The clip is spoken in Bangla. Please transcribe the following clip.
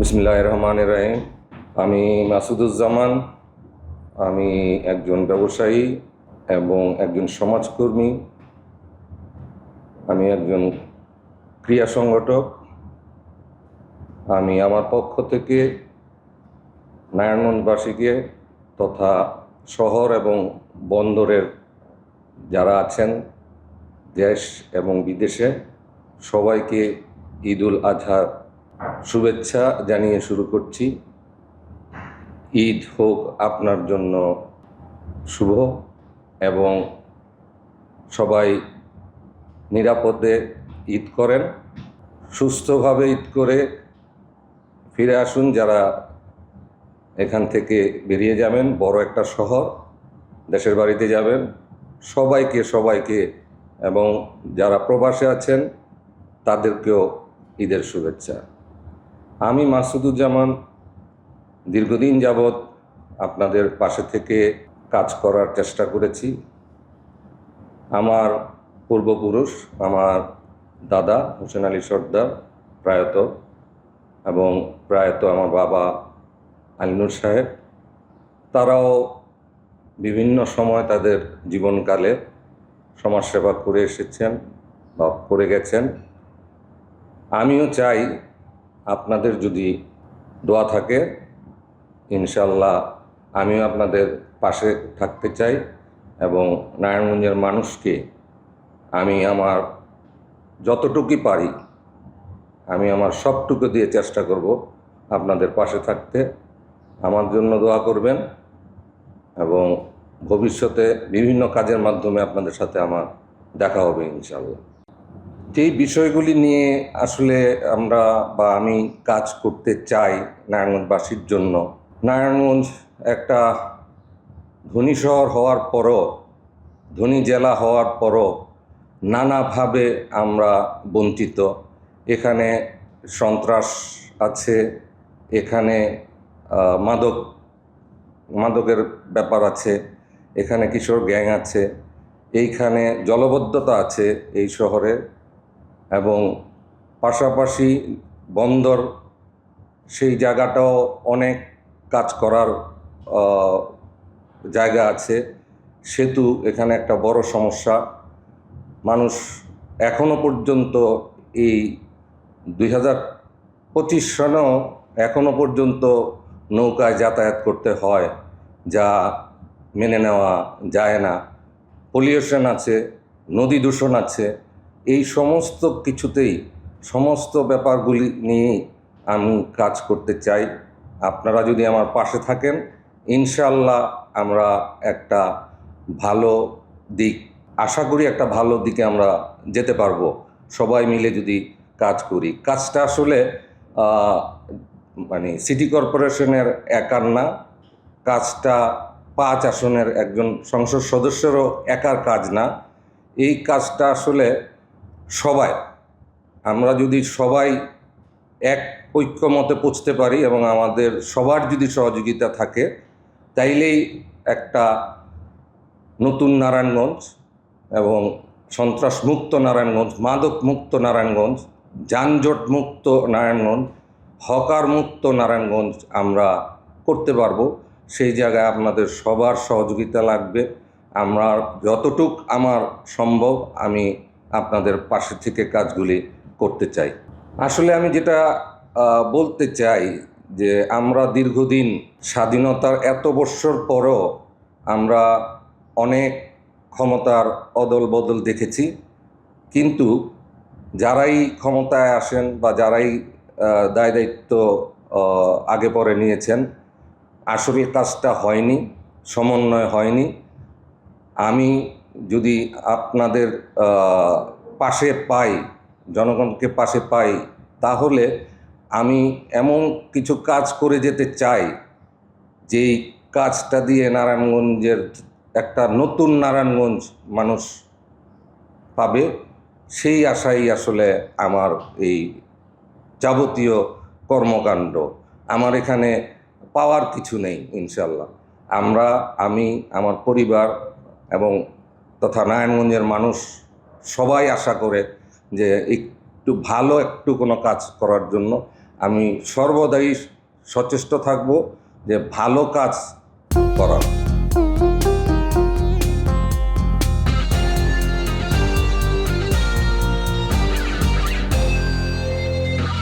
বিসমিল্লাহির রহমানির রহিম। আমি মাসুদুজ্জামান। আমি একজন ব্যবসায়ী এবং একজন সমাজকর্মী। আমি একজন ক্রীড়া সংগঠক। আমি আমার পক্ষ থেকে নারায়ণগঞ্জবাসীকে তথা শহর এবং বন্দরের যারা আছেন দেশ এবং বিদেশে সবাইকে ঈদ উল আজহার শুভেচ্ছা জানিয়ে শুরু করছি। ঈদ হোক আপনার জন্য শুভ এবং সবাই নিরাপদে ঈদ করেন, সুস্থভাবে ঈদ করে ফিরে আসুন। যারা এখান থেকে বেরিয়ে যাবেন, বড় একটা শহর দেশের বাড়িতে যাবেন, সবাইকে এবং যারা প্রবাসে আছেন তাদেরকেও ঈদের শুভেচ্ছা। আমি মাসুদুজ্জামান দীর্ঘদিন যাবৎ আপনাদের পাশে থেকে কাজ করার চেষ্টা করেছি। আমার পূর্বপুরুষ, আমার দাদা হোসেন আলী সর্দার প্রয়াত আমার বাবা আলিনুর সাহেব, তারাও বিভিন্ন সময় তাদের জীবনকালে সমাজসেবা করে এসেছেন বা করে গেছেন। আমিও চাই আপনাদের যদি দোয়া থাকে, ইনশাল্লাহ আমিও আপনাদের পাশে থাকতে চাই এবং নারায়ণগঞ্জের মানুষকে আমি আমার যতটুকু পারি আমি আমার সবটুকু দিয়ে চেষ্টা করব আপনাদের পাশে থাকতে। আমার জন্য দোয়া করবেন এবং ভবিষ্যতে বিভিন্ন কাজের মাধ্যমে আপনাদের সাথে আমার দেখা হবে ইনশাল্লাহ। এই বিষয়গুলি নিয়ে আসলে আমি কাজ করতে চাই নারায়ণগঞ্জবাসীর জন্য। নারায়ণগঞ্জ একটা ধনী শহর হওয়ার পরও, ধনী জেলা হওয়ার পরও নানাভাবে আমরা বঞ্চিত। এখানে সন্ত্রাস আছে, এখানে মাদকের ব্যাপার আছে, এখানে কিশোর গ্যাং আছে, এইখানে জলবদ্ধতা আছে এই শহরে, এবং পাশাপাশি বন্দর, সেই জায়গাটাও অনেক কাজ করার জায়গা আছে। সেতু এখানে একটা বড় সমস্যা। মানুষ এখনো পর্যন্ত এই 2025 সনেও এখনো পর্যন্ত নৌকায় যাতায়াত করতে হয়, যা মেনে নেওয়া যায় না। পলিউশন আছে, নদী দূষণ আছে, এই সমস্ত কিছুতেই, সমস্ত ব্যাপারগুলি নিয়েই আমি কাজ করতে চাই। আপনারা যদি আমার পাশে থাকেন, ইনশাল্লাহ আমরা একটা ভালো দিক, আশা করি একটা ভালো দিকে আমরা যেতে পারবো সবাই মিলে যদি কাজ করি। কাজটা আসলে সিটি কর্পোরেশনের একার না, কাজটা 5 আসনের একজন সংসদ সদস্যেরও একার কাজ না। এই কাজটা আসলে আমরা যদি সবাই এক ঐক্যমতে পৌঁছতে পারি এবং আমাদের সবার যদি সহযোগিতা থাকে, তাইলেই একটা নতুন নারায়ণগঞ্জ এবং সন্ত্রাসমুক্ত নারায়ণগঞ্জ, মাদকমুক্ত নারায়ণগঞ্জ, যানজটমুক্ত নারায়ণগঞ্জ, হকারমুক্ত নারায়ণগঞ্জ আমরা করতে পারবো। সেই জায়গায় আপনাদের সবার সহযোগিতা লাগবে। যতটুক আমার সম্ভব আমি আপনাদের পাশে থেকে কাজগুলি করতে চাই। আসলে আমি যেটা বলতে চাই যে আমরা দীর্ঘদিন স্বাধীনতার এত বৎসর পরও আমরা অনেক ক্ষমতার অদল বদল দেখেছি, কিন্তু যারাই ক্ষমতায় আসেন বা যারাই দায় দায়িত্ব আগে পরে নিয়েছেন, আসলে কাজটা হয়নি, সমন্বয় হয়নি। আমি যদি আপনাদের পাশে পাই, জনগণকে পাশে পাই, তাহলে আমি এমন কিছু কাজ করে যেতে চাই যেই কাজটা দিয়ে নারায়ণগঞ্জের একটা নতুন নারায়ণগঞ্জ মানুষ পাবে। সেই আশাই আসলে আমার এই যাবতীয় কর্মকাণ্ড। আমার এখানে পাওয়ার কিছু নেই। ইনশাল্লাহ আমি আমার পরিবার এবং তথা নারায়ণগঞ্জের মানুষ সবাই আশা করে যে একটু ভালো কোনো কাজ করার জন্য। আমি সর্বদাই সচেষ্ট থাকব যে ভালো কাজ করার।